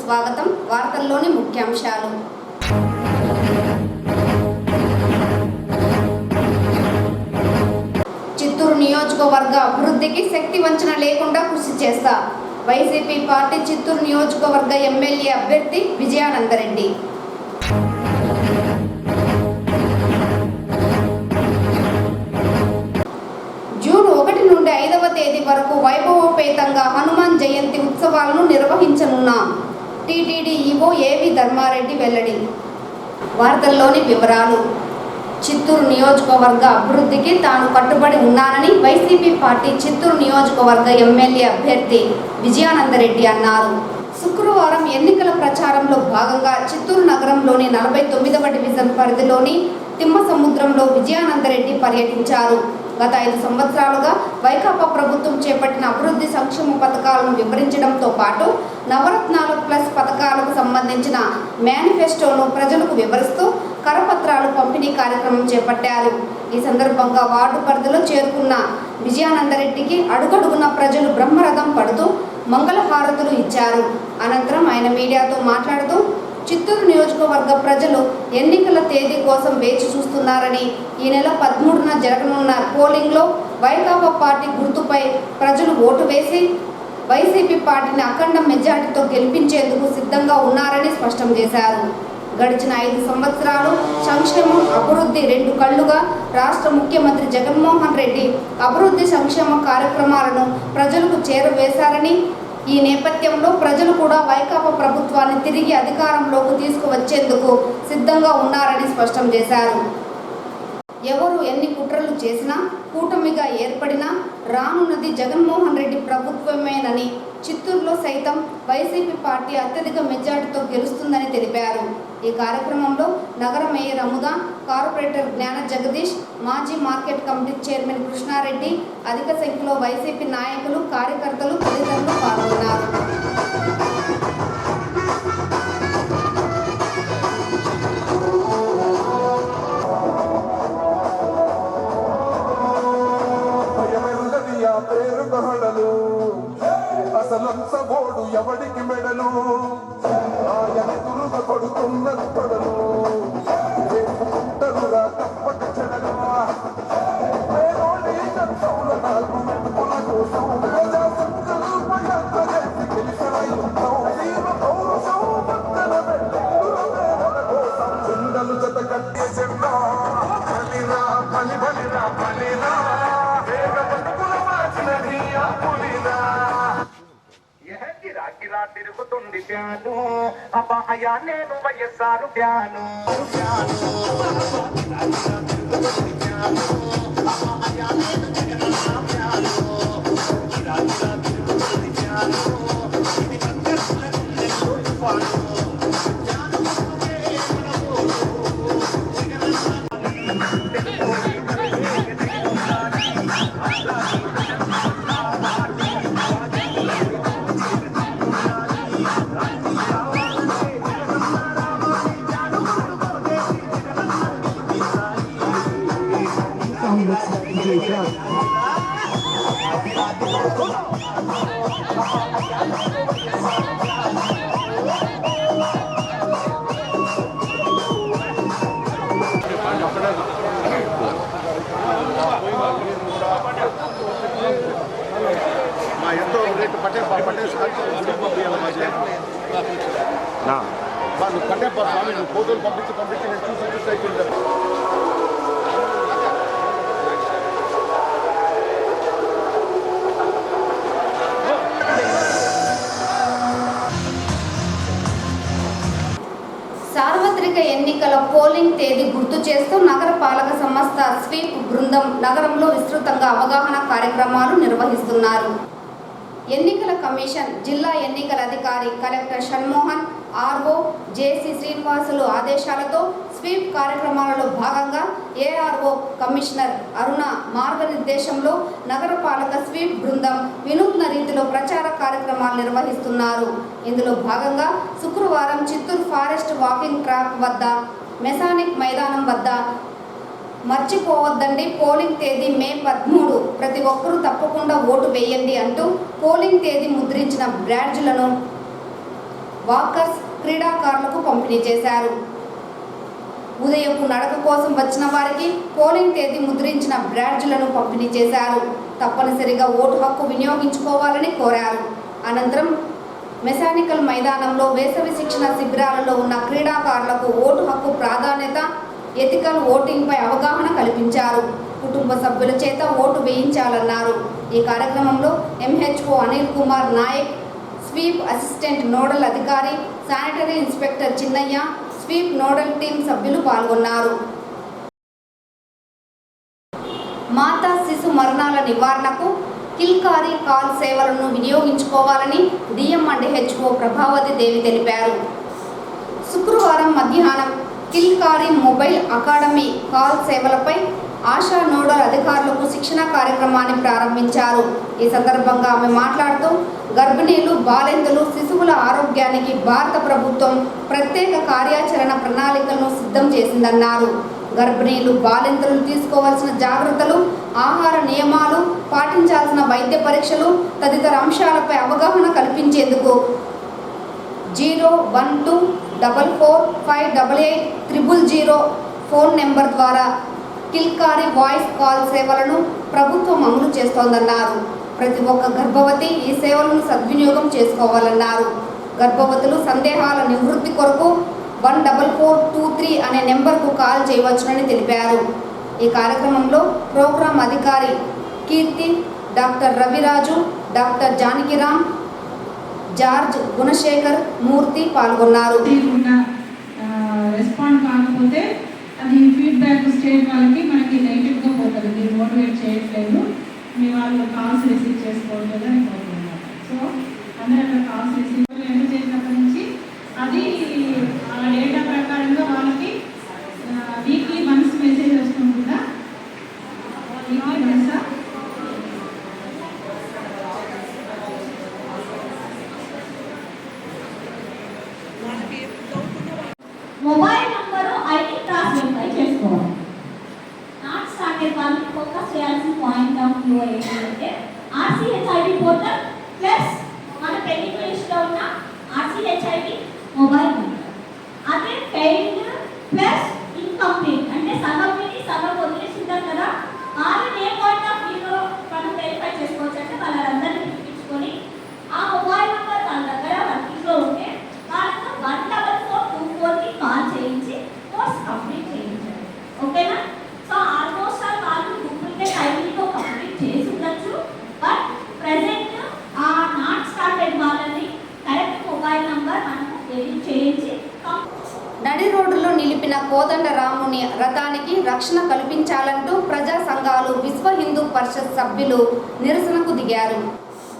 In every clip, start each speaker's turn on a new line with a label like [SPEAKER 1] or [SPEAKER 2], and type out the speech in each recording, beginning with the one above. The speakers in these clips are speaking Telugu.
[SPEAKER 1] స్వాగతం. వార్తల్లోని ముఖ్యాంశాలు. చిత్తూరు నియోజకవర్గ అభివృద్ధికి శక్తి వంచన లేకుండా కృషి చేస్తా. వైసీపీ పార్టీ చిత్తూరు నియోజకవర్గ ఎమ్మెల్యే అభ్యర్థి విజయానందరెడ్డి. జూన్ 1 నుండి 5వ తేదీ వరకు వైభవోపేతంగా హనుమాన్ జయంతి ఉత్సవాలను నిర్వహించనున్నాం. టీటీడీ ఈవో ఏవి ధర్మారెడ్డి వెల్లడి. వార్తల్లోని వివరాలు. చిత్తూరు నియోజకవర్గ అభివృద్ధికి తాను కట్టుబడి ఉన్నానని వైసీపీ పార్టీ చిత్తూరు నియోజకవర్గ ఎమ్మెల్యే అభ్యర్థి విజయానందరెడ్డి అన్నారు. శుక్రవారం ఎన్నికల ప్రచారంలో భాగంగా చిత్తూరు నగరంలోని 49వ డివిజన్ పరిధిలోని తిమ్మసముద్రంలో విజయానందరెడ్డి పర్యటించారు. గత 5 సంవత్సరాలుగా వైకాపా ప్రభుత్వం చేపట్టిన అభివృద్ధి సంక్షేమ పథకాలను వివరించడంతో పాటు నవరత్నాలు ప్లస్ పథకాలకు సంబంధించిన మేనిఫెస్టోను ప్రజలకు వివరిస్తూ కరపత్రాలు పంపిణీ కార్యక్రమం చేపట్టారు. ఈ సందర్భంగా వార్డు పరిధిలో చేరుకున్న విజయానందరెడ్డికి అడుగడుగున ప్రజలు బ్రహ్మరథం పడుతూ మంగళహారతులు ఇచ్చారు. అనంతరం ఆయన మీడియాతో మాట్లాడుతూ చిత్తూరు నియోజకవర్గ ప్రజలు ఎన్నికల తేదీ కోసం వేచి చూస్తున్నారని, ఈ నెల 13న జరగనున్న పోలింగ్లో వైకాపా పార్టీ గుర్తుపై ప్రజలు ఓటు వేసి వైసీపీ పార్టీని అఖండ మెజార్టీతో గెలిపించేందుకు సిద్ధంగా ఉన్నారని స్పష్టం చేశారు. గడిచిన 5 సంవత్సరాలు సంక్షేమం, అభివృద్ధి 2 కళ్లుగా రాష్ట్ర ముఖ్యమంత్రి జగన్మోహన్ రెడ్డి అభివృద్ధి సంక్షేమ కార్యక్రమాలను ప్రజలకు చేరవేశారని, ఈ నేపథ్యంలో ప్రజలు కూడా వైకాపా ప్రభుత్వాన్ని తిరిగి అధికారంలోకి తీసుకువచ్చేందుకు సిద్ధంగా ఉన్నారని స్పష్టం చేశారు. ఎవరు ఎన్ని కుట్రలు చేసినా, కూటమిగా ఏర్పడినా రానున్నది జగన్మోహన్ రెడ్డి ప్రభుత్వమేనని, చిత్తూరులో సైతం వైసీపీ పార్టీ అత్యధిక మెజార్టీతో గెలుస్తుందని తెలిపారు. ఈ కార్యక్రమంలో నగర మేయర్ అముద, కార్పొరేటర్ జ్ఞాన జగదీష్, మాజీ మార్కెట్ కమిటీ చైర్మన్ కృష్ణారెడ్డి, అధిక సంఖ్యలో వైసీపీ నాయకులు, కార్యకర్తలు తదితరులు పాల్గొన్నారు.
[SPEAKER 2] అసలంసబోడు ఎవడికి మెడలు ఆయన దురుగ కొడుతున్నది పడలు వేసుకుంటరుగా తప్పక చెడలు నాలుగు మెట్టుకుల కోసం ప్రజా సంకల్ప యాత్ర చేసి గెలిచాయుంటాం తీర పౌరుషం పక్కన పెట్టిందుల కోసం చుండలు జత కట్టే చెండా బలిరా బలి బలిరా బలిరా వేగ బతుకుల మార్చినది ఆ పులిరా గిరా తిరుగుతుంది ప్యాను అపాయా నేను వయస్సారు ప్యాను ఎంతో రేటు పట్టేలు కట్టే స్వామి నువ్వు ఫోటోలు పంపించి నేను చూసి అయిపోయింది.
[SPEAKER 1] సార్వత్రిక ఎన్నికల పోలింగ్ తేదీ గుర్తు చేస్తూ నగర పాలక సంస్థ స్వీప్ బృందం నగరంలో విస్తృతంగా అవగాహన కార్యక్రమాలు నిర్వహిస్తున్నారు. ఎన్నికల కమిషన్, జిల్లా ఎన్నికల అధికారి కలెక్టర్ షణ్మోహన్, ఆర్ఓ జేసీ శ్రీనివాసులు ఆదేశాలతో స్వీప్ కార్యక్రమాలలో భాగంగా ఏఆర్ఓ కమిషనర్ అరుణ మార్గనిర్దేశంలో నగరపాలక స్వీప్ బృందం వినూత్న రీతిలో ప్రచార కార్యక్రమాలు నిర్వహిస్తున్నారు. ఇందులో భాగంగా శుక్రవారం చిత్తూరు ఫారెస్ట్ వాకింగ్ ట్రాక్ వద్ద, మెసానిక్ మైదానం వద్ద మర్చిపోవద్దండి, పోలింగ్ తేదీ మే 13, ప్రతి ఒక్కరూ తప్పకుండా ఓటు వేయండి అంటూ పోలింగ్ తేదీ ముద్రించిన బ్యాడ్జ్లను వాకర్స్, క్రీడాకారులకు పంపిణీ చేశారు. ఉదయపు నడక కోసం వచ్చిన వారికి పోలింగ్ తేదీ ముద్రించిన బ్యాడ్జ్లను పంపిణీ చేశారు. తప్పనిసరిగా ఓటు హక్కు వినియోగించుకోవాలని కోరారు. అనంతరం మెకానికల్ మైదానంలో వేసవి శిక్షణ శిబిరాలలో ఉన్న క్రీడాకారులకు ఓటు హక్కు ప్రాధాన్యత, ఎథికల్ ఓటింగ్పై అవగాహన కల్పించారు. కుటుంబ సభ్యుల చేత ఓటు వేయించాలన్నారు. ఈ కార్యక్రమంలో MHO Anil Kumar Naik, sweep assistant nodal అధికారి, sanitary inspector Chinnaiah, sweep nodal team సభ్యులు పాల్గొన్నారు. మాతా శిశు మరణాల నివారణకు కిల్కారీ కాల్ సేవలను వినియోగించుకోవాలని డిఎం&హెచ్ఓ ప్రభావతి దేవి తెలిపారు. శుక్రవారం మధ్యాహ్నం కిల్కారీ మొబైల్ అకాడమీ కాల్ సేవలపై ఆశా నోడల్ అధికారులకు శిక్షణ కార్యక్రమాన్ని ప్రారంభించారు. ఈ సందర్భంగా ఆమె మాట్లాడుతూ గర్భిణీలు, బాలింతలు, శిశువుల ఆరోగ్యానికి భారత ప్రభుత్వం ప్రత్యేక కార్యాచరణ ప్రణాళికలను సిద్ధం చేసిందన్నారు. గర్భిణీలు, బాలింతలు తీసుకోవాల్సిన జాగ్రత్తలు, ఆహార నియమాలు, పాటించాల్సిన వైద్య పరీక్షలు తదితర అంశాలపై అవగాహన కల్పించేందుకు 01244588000 ఫోన్ నెంబర్ ద్వారా కిల్కారీ వాయిస్ కాల్ సేవలను ప్రభుత్వం అమలు చేస్తోందన్నారు. ప్రతి ఒక్క గర్భవతి ఈ సేవలను సద్వినియోగం చేసుకోవాలన్నారు. గర్భవతులు సందేహాల నివృత్తి కొరకు 14423 అనే నెంబర్కు కాల్ చేయవచ్చునని తెలిపారు. ఈ కార్యక్రమంలో ప్రోగ్రాం అధికారి Keerthi, doctor Raviraju, doctor Janakiram, George, Gunasekhar, Murthy పాల్గొన్నారు.
[SPEAKER 3] రెస్పాండ్ కాకపోతే అది ఫీడ్బ్యాక్ స్టేట్ వాళ్ళకి మనకి నెగిటివ్గా పోతుంది. మీరు మోటివేట్ చేయట్లేదు, మీ వాళ్ళు కాల్స్ రిసీవ్ చేసుకోవట్లేదు అని పోతున్నారు. సో అందరూ అక్కడ కాల్స్ రిసీవ్ ఎంటర్ చేసినప్పటి నుంచి అది ఆ డేటా ప్రకారంగా వాళ్ళకి వీక్లీ వన్స్ మెసేజ్ వస్తుంది కూడా. Weekly once
[SPEAKER 4] mobile number ID cross verify చేసుకోవాలి. నాట్ స్టార్టెడ్ వాళ్ళకి ఫోకస్ చేయాల్సిన పాయింట్ ఆఫ్ వ్యూ ఏంటంటే RCHID పోర్టల్ ప్లస్ మన పెండింగ్ లిస్ట్లో ఉన్న RCHID మొబైల్ నెంబర్. అదే పెయిడ్ ప్లస్ ఇన్కంప్లీట్ అంటే సగం విని సగం వదిలేసి ఉంటారు కదా, వాళ్ళని ఏ పాయింట్ ఆఫ్ వ్యూలో మనం వెరిఫై చేసుకోవచ్చు అంటే వాళ్ళందరినీ పిలిపించుకొని ఆ మొబైల్ నెంబర్ వాళ్ళ దగ్గర వర్కింగ్లో ఉంటే వాళ్ళతో 14424కి కాల్ చేయించి కోర్స్ కంప్లీట్ చేయించాలి. ఓకేనా? సో ఆల్మోస్ట్ వాళ్ళు డూప్లికేట్ ఐడీతో కంప్లీట్ చేసి ఉండొచ్చు. బట్ ప్రెసెంట్ ఆ నాట్ స్టార్టెడ్ వాళ్ళని కరెక్ట్ మొబైల్ నంబర్ మనము ఎడిట్ చేయించి
[SPEAKER 1] నడి రోడ్డులో నిలిపిన కోదండరాముని రథానికి రక్షణ కల్పించాలంటూ ప్రజా సంఘాలు, విశ్వ హిందూ పరిషత్ సభ్యులు నిరసనకు దిగారు.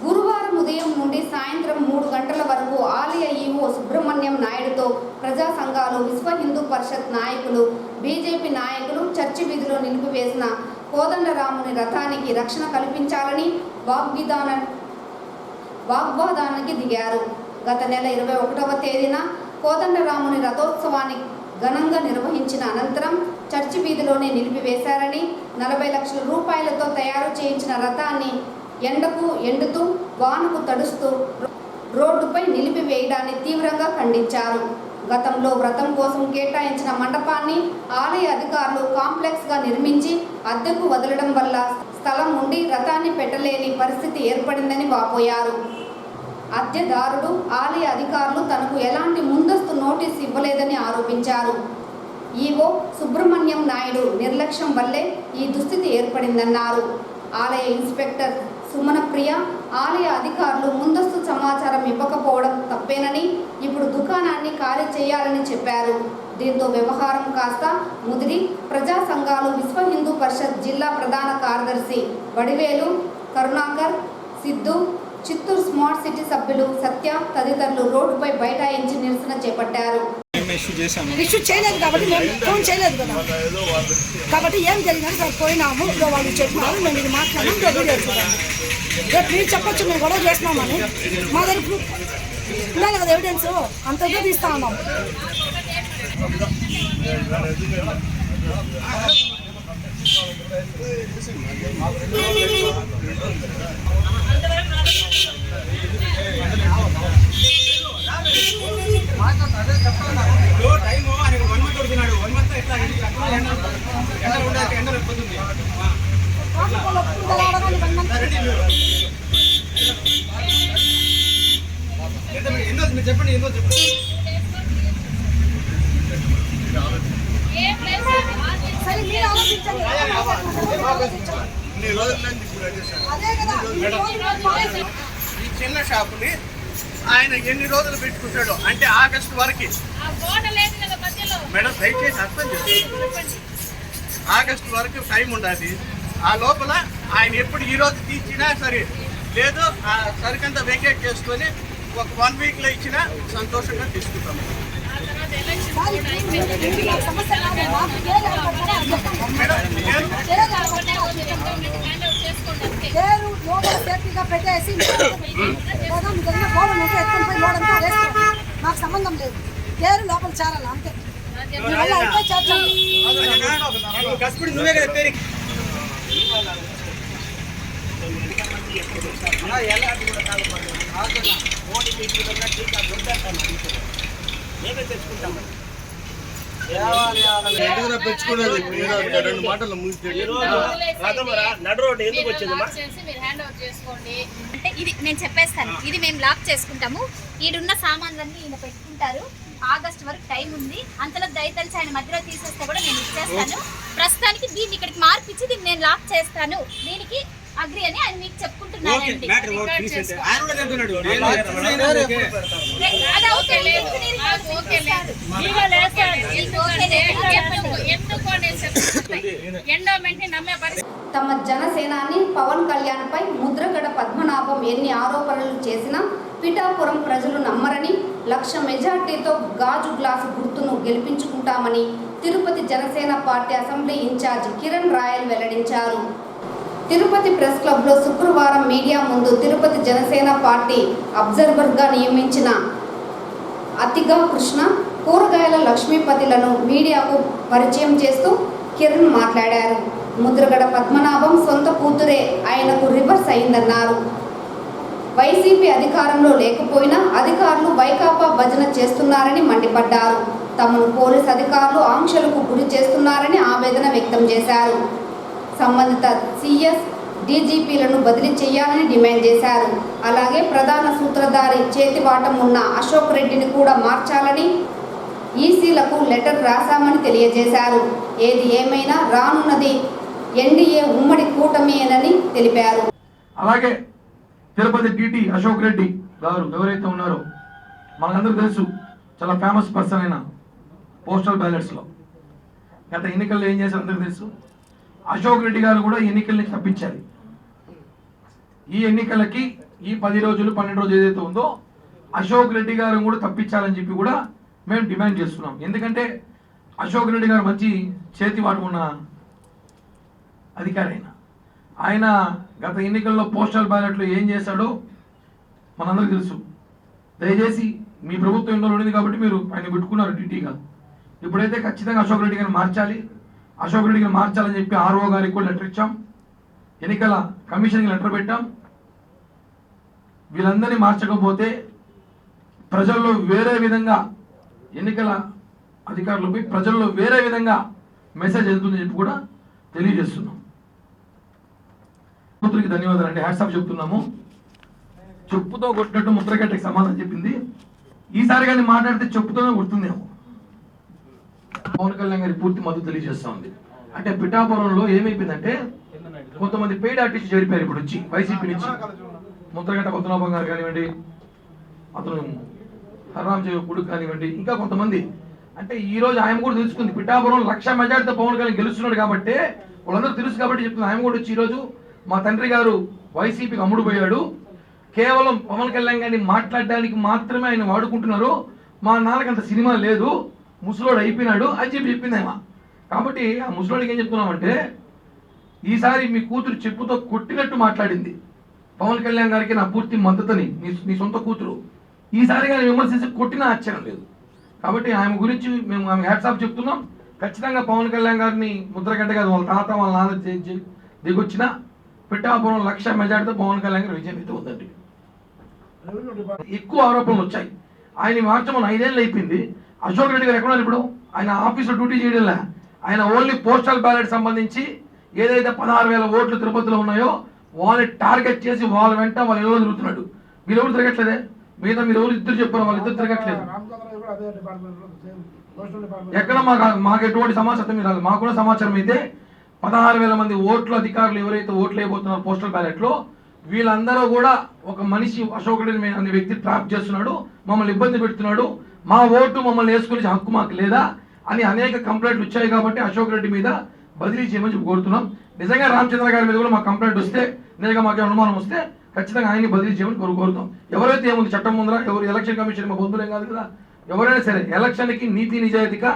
[SPEAKER 1] గురువారం ఉదయం నుండి సాయంత్రం 3 గంటల వరకు ఆలయ ఈవో సుబ్రహ్మణ్యం నాయుడుతో ప్రజా సంఘాలు, విశ్వ హిందూ పరిషత్ నాయకులు, బీజేపీ నాయకులు చర్చి వీధిలో నిలిపివేసిన కోదండరాముని రథానికి రక్షణ కల్పించాలని వాగ్వాదానికి దిగారు. గత నెల 21వ తేదీన కోదండరాముని రథోత్సవాన్ని ఘనంగా నిర్వహించిన అనంతరం చర్చి వీధిలోనే నిలిపివేశారని, 40 లక్షల రూపాయలతో తయారు చేయించిన రథాన్ని ఎండకు ఎండుతూ, వానకు తడుస్తూ రోడ్డుపై నిలిపివేయడాన్ని తీవ్రంగా ఖండించారు. గతంలో వ్రతం కోసం కేటాయించిన మండపాన్ని ఆలయ అధికారులు కాంప్లెక్స్గా నిర్మించి అద్దెకు వదలడం వల్ల స్థలం ఉండి రథాన్ని పెట్టలేని పరిస్థితి ఏర్పడిందని వాపోయారు. అద్దెదారుడు, ఆలయ అధికారులు తనకు ఎలాంటి ముందస్తు నోటీసు ఇవ్వలేదని ఆరోపించారు. ఈవో సుబ్రహ్మణ్యం నాయుడు నిర్లక్ష్యం వల్లే ఈ దుస్థితి ఏర్పడిందన్నారు. ఆలయ ఇన్స్పెక్టర్ సుమనప్రియ, ఆలయ అధికారులు ముందస్తు సమాచారం ఇవ్వకపోవడం తప్పేనని, ఇప్పుడు దుకాణాన్ని ఖాళీ చేయాలని చెప్పారు. దీంతో వ్యవహారం కాస్త ముదిరి ప్రజా సంఘాలు, విశ్వ హిందూ పరిషత్ జిల్లా ప్రధాన కార్యదర్శి వడివేలు, కరుణాకర్, సిద్ధు, చిత్తూరు స్మార్ట్ సిటీ సభ్యులు సత్య తదితరులు రోడ్డుపై బైఠాయించి నిరసన చేపట్టారు.
[SPEAKER 5] ఇష్యూ చేయలేదు కాబట్టి మేము ఫోన్ చేయలేదు కదా, కాబట్టి ఏం జరిగిందని సార్ పోయినాము. వాళ్ళు చెప్పినారు, మేము ఇది మాట్లాడినాం, వీడియో చూడండి. రేపు మీరు చెప్పొచ్చు మేము గొడవ చేసినామని. మా దగ్గర ప్రూఫ్ ఉండాలి కదా, ఎవిడెన్స్ అంతగా తీస్తా ఉన్నాం.
[SPEAKER 6] టైము ఆయన 1 మంత్ కొడుతున్నాడు. 1 మంత్ ఎట్లా ఎండ ఉండాలి, ఎండ పోతుంది. ఎన్నో మీరు చెప్పండి, ఎన్నో చెప్పండి.
[SPEAKER 5] సరే మీరు ఆలోచించండి. అదే కదా
[SPEAKER 7] ఈ చిన్న షాపుని ఆయన ఎన్ని రోజులు పెట్టుకుంటాడు అంటే ఆగస్టు వరకు. మేడం దయచేసి అర్థం చేసుకోండి, ఆగస్టు వరకు టైం ఉండాలి. ఆ లోపల ఆయన ఎప్పుడు ఈ రోజు తీర్చినా సరే, లేదు ఆ సరికంతా వెకేట్ చేసుకొని ఒక 1 వీక్లో ఇచ్చినా సంతోషంగా తీసుకుంటాము.
[SPEAKER 5] సమస్య పేరు లోపల సేఫ్టీగా పెట్టేసి గోడలు ఉంటే ఎత్తుకొని పోయి లోడంతా వేసుకోండి. మాకు సంబంధం లేదు, పేరు లోపల చేరాలి అంతే. అయిపోయి చేర్చండి.
[SPEAKER 6] నువ్వే కదా పేరు
[SPEAKER 7] పెంచుకునేది 2 మాటలు నడు రోడ్డు ఎందుకు వచ్చింది?
[SPEAKER 8] అంటే ఇది నేను చెప్పేస్తాను, ఇది మేము లాక్ చేసుకుంటాము. ఈడున్న సామాన్లన్నీ ఈయన పెట్టుకుంటారు. ఆగస్ట్ వరకు టైం ఉంది. అంతలో దయతలిచి ఆయన మధ్యలో తీసేస్తే కూడా నేను ఇచ్చేస్తాను. ప్రస్తుతానికి దీన్ని ఇక్కడికి మార్పిచ్చి దీన్ని నేను లాక్ చేస్తాను. దీనికి అగ్రి అని ఆయన మీకు చెప్పుకుంటున్నాను.
[SPEAKER 1] తమ జనసేనాని పవన్ కళ్యాణ్ పై ముద్రగడ పద్మనాభం ఎన్ని ఆరోపణలు చేసినా పిఠాపురం ప్రజలు నమ్మరని, 1,00,000 మెజార్టీతో గాజు గ్లాసు గుర్తును గెలిపించుకుంటామని Tirupati Janasena party assembly incharge Kiran Royal వెల్లడించారు. తిరుపతి ప్రెస్ క్లబ్లో శుక్రవారం మీడియా ముందు తిరుపతి జనసేన పార్టీ అబ్జర్వర్గా నియమించిన అతిగా కృష్ణ, కూరగాయల లక్ష్మీపతిలను మీడియాకు పరిచయం చేస్తూ కిరణ్ మాట్లాడారు. ముద్రగడ పద్మనాభం సొంత కూతురే ఆయనకు రివర్స్ అయిందన్నారు. వైసీపీ అధికారంలో లేకపోయినా అధికారులు వైకాపా భజన చేస్తున్నారని మండిపడ్డారు. తమను పోలీసు అధికారులు ఆంక్షలకు గురి చేస్తున్నారని ఆవేదన వ్యక్తం చేశారు. సంబంధిత సిఎస్, డీజీపీలను బదిలీ చేయాలని డిమాండ్ చేశారు. అలాగే ప్రధాన సూత్రధారి చేతివాటం ఉన్న అశోక్ రెడ్డిని కూడా మార్చాలని ఈసీలకు లెటర్ రాశామని తెలియజేశారు. ఏది ఏమైనా రానున్నది ఎన్డీఏ ఉమ్మడి కూటమియేనని తెలిపారు.
[SPEAKER 9] అలాగే తిరుపతి టీటీ అశోక్ రెడ్డి గారు ఎవరైతే ఉన్నారో మనకందరూ తెలుసు, చాలా ఫేమస్ పర్సన్ అయిన పోస్టల్ బ్యాలెట్స్లో గత ఎన్నికల్లో ఏం చేశారు అందరికీ తెలుసు. అశోక్ రెడ్డి గారు కూడా ఎన్నికల్ని తప్పించాలి. ఈ ఎన్నికలకి ఈ 10 రోజులు 12 రోజులు ఏదైతే ఉందో అశోక్ రెడ్డి గారు కూడా తప్పించాలని చెప్పి కూడా మేము డిమాండ్ చేస్తున్నాం. ఎందుకంటే అశోక్ రెడ్డి గారు మంచి చేతివాటు ఉన్న అధికారి ఆయన గత ఎన్నికల్లో పోస్టల్ బ్యాలెట్లో ఏం చేశాడో మనందరికీ తెలుసు. దయచేసి మీ ప్రభుత్వం ఎన్నో ఉండింది కాబట్టి మీరు ఆయన పెట్టుకున్నారు టీటీగా. ఇప్పుడైతే ఖచ్చితంగా అశోక్ రెడ్డి గారిని మార్చాలి, అశోక్ రెడ్డి గారిని మార్చాలని చెప్పి ఆర్ఓ గారికి కూడా లెటర్ ఇచ్చాం, ఎన్నికల కమిషన్కి లెటర్ పెట్టాం. వీళ్ళందరినీ మార్చకపోతే ప్రజల్లో వేరే విధంగా ఎన్నికల అధికారులపై ప్రజల్లో వేరే విధంగా మెసేజ్ వెళ్తుందని చెప్పి కూడా తెలియజేస్తున్నాం. కూతురికి ధన్యవాదాలు అండి, హ్యాట్స్ ఆఫ్ చెప్తున్నాము. చెప్పుతో కొట్టినట్టు ముద్రగట్టకి సమాధానం చెప్పింది. ఈసారి కానీ మాట్లాడితే చెప్పుతోనే కొడుతుందేమో. పవన్ కళ్యాణ్ గారి పూర్తి మద్దతు తెలియజేస్తా ఉంది. అంటే పిఠాపురంలో ఏమైపోయిందంటే కొంతమంది పెయిడ్ ఆర్టిస్ట్ చేరిపోయారు ఇప్పుడు వచ్చి వైసీపీ నుంచి. ముద్రగట్ట పద్మనాభం గారు కానివ్వండి, అతను హర్రామ్ కొడుకు కానివ్వండి, ఇంకా కొంతమంది. అంటే ఈ రోజు ఆయన కూడా తెలుసుకుంది పిఠాపురం 1,00,000 మెజార్టీతో పవన్ కళ్యాణ్ గెలుస్తున్నాడు కాబట్టి వాళ్ళందరూ తెలుసు కాబట్టి చెప్తుంది. ఆయన కూడా వచ్చి ఈరోజు మా తండ్రి గారు వైసీపీకి అమ్ముడుపోయాడు, కేవలం పవన్ కళ్యాణ్ గారిని మాట్లాడడానికి మాత్రమే ఆయన వాడుకుంటున్నారు, మా నాన్నకి అంత సినిమా లేదు, ముసలోడు అయిపోయినాడు అని చెప్పి చెప్పింది ఆయన. కాబట్టి ఆ ముసలోడికి ఏం చెప్తున్నామంటే ఈసారి మీ కూతురు చెప్పుతో కొట్టినట్టు మాట్లాడింది. పవన్ కళ్యాణ్ గారికి నా పూర్తి మద్దతుని, నీ సొంత కూతురు ఈసారి కానీ విమర్శించి కొట్టినా ఆశ్చర్యం లేదు. కాబట్టి ఆమె గురించి మేము ఆమె హ్యాట్స్ ఆఫ్ చెప్తున్నాం. ఖచ్చితంగా పవన్ కళ్యాణ్ గారిని ముద్రగడ్డ గారు వాళ్ళ తాత వాళ్ళ నాన్న దిగొచ్చిన పిఠాపురం 1,00,000 మెజార్టీతో పవన్ కళ్యాణ్ గారు విజయం అయితే ఉందండి. ఎక్కువ ఆరోపణలు వచ్చాయి. ఆయన మార్చమని 5 ఏళ్ళు అయిపోయింది. అశోక్ రెడ్డి గారు ఎక్కడున్నారు ఇప్పుడు? ఆయన ఆఫీసులో డ్యూటీ చేయడంలే. ఆయన ఓన్లీ పోస్టల్ బ్యాలెట్ సంబంధించి ఏదైతే 16,000 ఓట్లు తిరుపతిలో ఉన్నాయో వాళ్ళని టార్గెట్ చేసి వాళ్ళ వెంట వాళ్ళు ఎవరు తిరుగుతున్నాడు. మీరు ఎవరు తిరగట్లేదే? మీరు ఎవరు ఇద్దరు చెప్పారు, వాళ్ళిద్దరు తిరగట్లేదు. ఎక్కడ మాకు ఎటువంటి సమాచారం రాదు. మాకున్న సమాచారం అయితే 16,000 మంది ఓట్ల అధికారులు ఎవరైతే ఓట్లు వేయబోతున్నారో పోస్టల్ బ్యాలెట్ లో వీళ్ళందరూ కూడా ఒక మనిషి అశోక్ రెడ్డి అనే వ్యక్తి ట్రాప్ చేస్తున్నాడు, మమ్మల్ని ఇబ్బంది పెడుతున్నాడు, మా ఓటు మమ్మల్ని వేసుకునే హక్కు మాకు లేదా అని అనేక కంప్లైంట్లు వచ్చాయి. కాబట్టి అశోక్ రెడ్డి మీద బదిలీ చేయమని చెప్పి కోరుతున్నాం. నిజంగా రామచంద్ర గారి మీద కూడా మాకు కంప్లైంట్ వస్తే, నిజంగా మాకు అనుమానం వస్తే ఖచ్చితంగా ఆయన్ని బదిలీ చేయమని కోరుతాం. ఎవరైతే ఏముంది చట్టం ముందర, ఎవరు ఎలక్షన్ కమిషన్ మా బంధువులేం కాదు కదా, ఎవరైనా సరే ఎలక్షన్కి నీతి నిజాయితీగా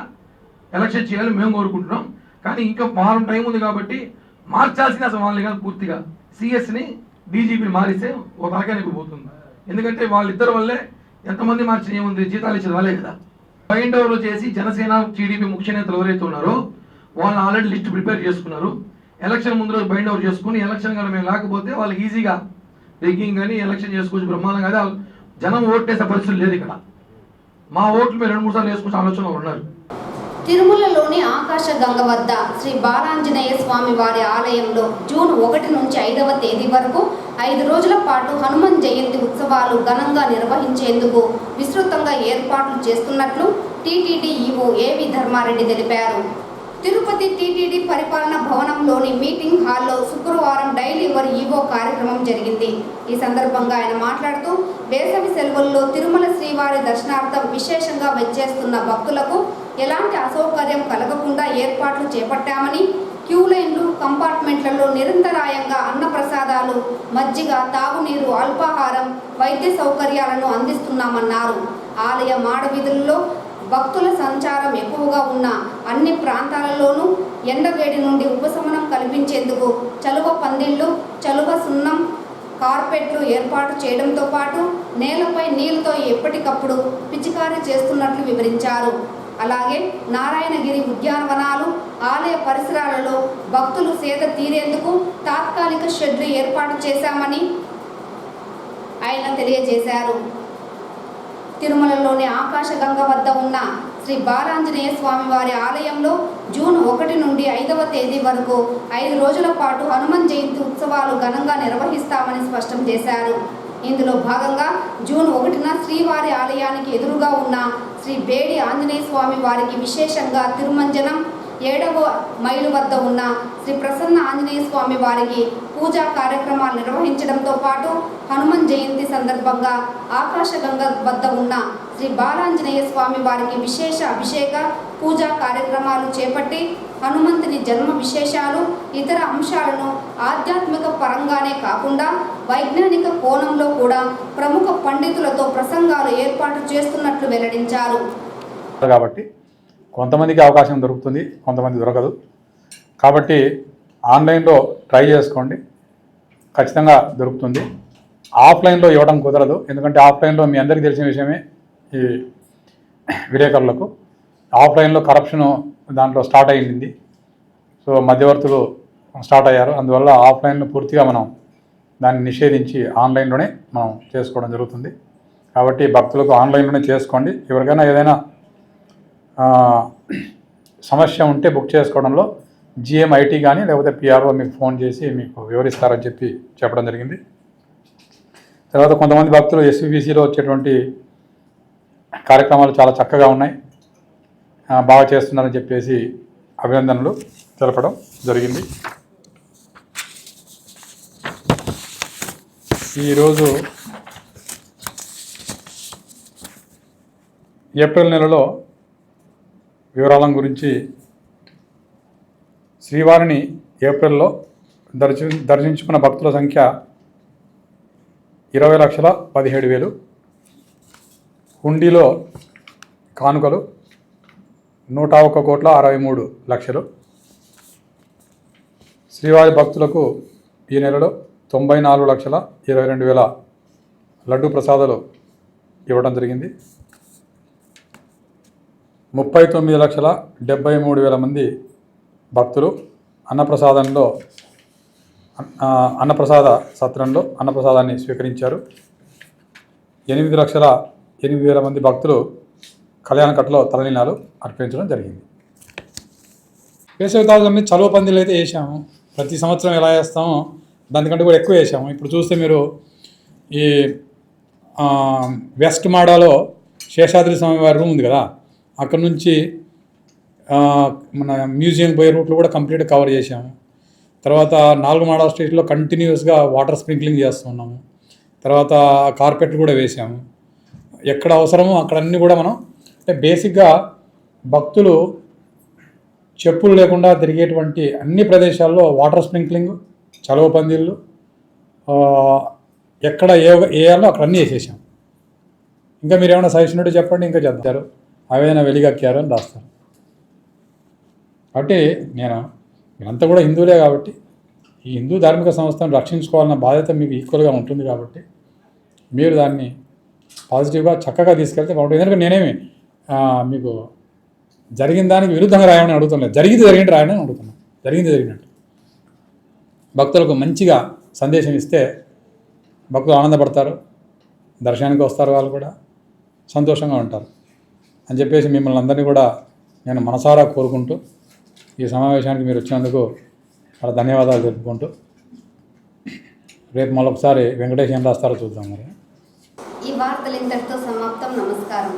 [SPEAKER 9] ఎలక్షన్ చేయాలని మేము కోరుకుంటున్నాం. కానీ ఇంకా వారం టైం ఉంది కాబట్టి మార్చాల్సిన అసలు వాళ్ళని కాదు, పూర్తిగా సిఎస్ని డీజీపీని మారిస్తే ఒక తలకానికి పోతుంది. ఎందుకంటే వాళ్ళిద్దరి వల్లే ఎంతమంది మార్చిన ఏముంది, జీతాలు ఇచ్చేది వాళ్ళే కదా. బైండ్ ఓవర్ చేసి జనసేన టీడీపీ ముఖ్య నేతలు ఎవరైతే ఉన్నారో వాళ్ళు ఆల్రెడీ లిస్ట్ ప్రిపేర్ చేసుకున్నారు. ఎలక్షన్ ముందు రోజు బైండ్ ఓవర్ చేసుకుని ఎలక్షన్ కానీ మేము లేకపోతే వాళ్ళకి ఈజీగా రిగ్గింగ్ కానీ ఎలక్షన్ చేసుకోవచ్చు బ్రహ్మాండంగా. అదే జనం ఓట్లేసే పరిస్థితులు లేదు ఇక్కడ. మా ఓట్లు మీరు 2-3 సార్లు వేసుకునే ఆలోచనలో ఉన్నారు.
[SPEAKER 1] తిరుమలలోని ఆకాశగంగ వద్ద శ్రీ బాలాంజనేయ స్వామి వారి ఆలయంలో జూన్ 1 నుంచి 5వ తేదీ వరకు 5 రోజుల పాటు హనుమాన్ జయంతి ఉత్సవాలు ఘనంగా నిర్వహించేందుకు విస్తృతంగా ఏర్పాట్లు చేస్తున్నట్లు టీటీడీ ఈవో ఏవి ధర్మారెడ్డి తెలిపారు. తిరుపతి టీటీడీ పరిపాలన భవనంలోని మీటింగ్ హాల్లో శుక్రవారం డైలీ యువర్ ఈవో కార్యక్రమం జరిగింది. ఈ సందర్భంగా ఆయన మాట్లాడుతూ వేసవి సెలవుల్లో తిరుమల శ్రీవారి దర్శనార్థం విశేషంగా వచ్చేస్తున్న భక్తులకు ఎలాంటి అసౌకర్యం కలగకుండా ఏర్పాట్లు చేపట్టామని, క్యూ లైన్లు, కంపార్ట్మెంట్లలో నిరంతరాయంగా అన్నప్రసాదాలు, మజ్జిగ, తాగునీరు, అల్పాహారం, వైద్య సౌకర్యాలను అందిస్తున్నామన్నారు. ఆలయ మాడవీధుల్లో భక్తుల సంచారం ఎక్కువగా ఉన్న అన్ని ప్రాంతాలలోనూ ఎండవేడి నుండి ఉపశమనం కల్పించేందుకు చలువ పందిళ్లు, చలువ సున్నం, కార్పెట్లు ఏర్పాటు చేయడంతో పాటు నేలపై నీళ్లతో ఎప్పటికప్పుడు పిచికారీ చేస్తున్నట్లు వివరించారు. అలాగే నారాయణగిరి ఉద్యానవనాలు, ఆలయ పరిసరాలలో భక్తులు సేద తీరేందుకు తాత్కాలిక షెడ్లు ఏర్పాటు చేశామని ఆయన తెలియజేశారు. తిరుమలలోని ఆకాశగంగ వద్ద ఉన్న శ్రీ బాలాంజనేయ స్వామి వారి ఆలయంలో జూన్ 1 నుండి 5వ తేదీ వరకు 5 రోజుల పాటు హనుమాన్ జయంతి ఉత్సవాలు ఘనంగా నిర్వహిస్తామని స్పష్టం చేశారు. ఇందులో భాగంగా జూన్ 1న శ్రీవారి ఆలయానికి ఎదురుగా ఉన్న శ్రీ బేడి ఆంజనేయ స్వామి వారికి విశేషంగా తిరుమంజనం, 7వ మైలు వద్ద ఉన్న శ్రీ ప్రసన్న ఆంజనేయ స్వామి వారికి పూజా కార్యక్రమాలు నిర్వహించడంతో పాటు హనుమాన్ జయంతి సందర్భంగా ఆకాశగంగ వద్ద ఉన్న శ్రీ బాలాంజనేయ స్వామి వారికి విశేష అభిషేక పూజా కార్యక్రమాలు చేపట్టి హనుమంతుని జన్మ విశేషాలు, ఇతర అంశాలను ఆధ్యాత్మిక పరంగానే కాకుండా వైజ్ఞానిక కోణంలో కూడా ప్రముఖ పండితులతో ప్రసంగాలు ఏర్పాటు చేస్తున్నట్లు వెల్లడించారు.
[SPEAKER 10] కాబట్టి కొంతమందికి అవకాశం దొరుకుతుంది, కొంతమంది దొరకదు. కాబట్టి ఆన్లైన్లో ట్రై చేసుకోండి, ఖచ్చితంగా దొరుకుతుంది. ఆఫ్లైన్లో ఇవ్వడం కుదరదు. ఎందుకంటే ఆఫ్లైన్లో మీ అందరికీ తెలిసిన విషయమే, ఈ విలేకరులకు ఆఫ్లైన్లో కరప్షను దాంట్లో స్టార్ట్ అయ్యింది. సో మధ్యవర్తులు స్టార్ట్ అయ్యారు. అందువల్ల ఆఫ్లైన్లో పూర్తిగా మనం దాన్ని నిషేధించి ఆన్లైన్లోనే మనం చేసుకోవడం జరుగుతుంది. కాబట్టి భక్తులకు ఆన్లైన్లోనే చేసుకోండి. ఎవరికైనా ఏదైనా సమస్య ఉంటే బుక్ చేసుకోవడంలో జిఎంఐటీ కానీ లేకపోతే పిఆర్ఓ మీకు ఫోన్ చేసి మీకు వివరిస్తారని చెప్పడం జరిగింది. తర్వాత కొంతమంది భక్తులు ఎస్విబిసిలో వచ్చేటువంటి కార్యక్రమాలు చాలా చక్కగా ఉన్నాయి, బాగా చేస్తున్నారని చెప్పేసి అభినందనలు తెలపడం జరిగింది. ఈరోజు ఏప్రిల్ నెలలో వివరాల గురించి శ్రీవారిని ఏప్రిల్లో దర్శించుకున్న భక్తుల సంఖ్య 20,17,000. హుండీలో కానుకలు 101,63,00,000. శ్రీవారి భక్తులకు ఈ నెలలో 94,22,000 లడ్డూ ప్రసాదాలు ఇవ్వడం జరిగింది. 39,73,000 మంది భక్తులు అన్నప్రసాద సత్రంలో అన్నప్రసాదాన్ని స్వీకరించారు. 8,000 మంది భక్తులు కళ్యాణకట్టలో తలనీలాలు అర్పించడం జరిగింది. వేసవి తాళాలన్నీ చలువ పందిలు అయితే వేసాము. ప్రతి సంవత్సరం ఎలా వేస్తామో దానికంటే కూడా ఎక్కువ వేసాము. ఇప్పుడు చూస్తే మీరు ఈ వెస్ట్ మాడాలో శేషాద్రి స్వామివారి రూమ్ ఉంది కదా, అక్కడ నుంచి మన మ్యూజియం పోయే రూట్లో కూడా కంప్లీట్గా కవర్ చేసాము. తర్వాత 4 మాడా స్ట్రీట్లో కంటిన్యూస్గా వాటర్ స్ప్రింక్లింగ్ చేస్తున్నాము. తర్వాత కార్పెట్లు కూడా వేసాము. ఎక్కడ అవసరమో అక్కడ అన్నీ కూడా మనం అంటే బేసిక్గా భక్తులు చెప్పులు లేకుండా తిరిగేటువంటి అన్ని ప్రదేశాల్లో వాటర్ స్ప్రింక్లింగ్, చలువ పందిళ్ళు, ఎక్కడ వేయాలో అక్కడ అన్నీ వేసేసాం. ఇంకా మీరు ఏమైనా సజెషన్ ఉంటే చెప్పండి, ఇంకా చెప్తారు. అవేనా వెలిగక్కారు అని రాస్తారు. కాబట్టి మీరంతా కూడా హిందువులే కాబట్టి ఈ హిందూ ధార్మిక సంస్థను రక్షించుకోవాలన్న బాధ్యత మీకు ఈక్వల్గా ఉంటుంది. కాబట్టి మీరు దాన్ని పాజిటివ్గా చక్కగా తీసుకెళ్తే బాగుంటుంది. ఎందుకంటే నేనేమి మీకు జరిగిన దానికి విరుద్ధంగా రాయమని అడుగుతున్నాను, జరిగినట్టు రాయమని అడుగుతున్నాను. జరిగినట్టు భక్తులకు మంచిగా సందేశం ఇస్తే భక్తులు ఆనందపడతారు, దర్శనానికి వస్తారు, వాళ్ళు కూడా సంతోషంగా ఉంటారు అని చెప్పేసి మిమ్మల్ని అందరినీ కూడా నేను మనసారా కోరుకుంటూ ఈ సమావేశానికి మీరు వచ్చినందుకు చాలా ధన్యవాదాలు తెలుపుకుంటూ రేపు మరొకసారి వెంకటేష్ ఏం రాస్తారో చూద్దాం. మరి
[SPEAKER 1] ఈ వార్తలు ఇంతటితో సమాప్తం. నమస్కారం.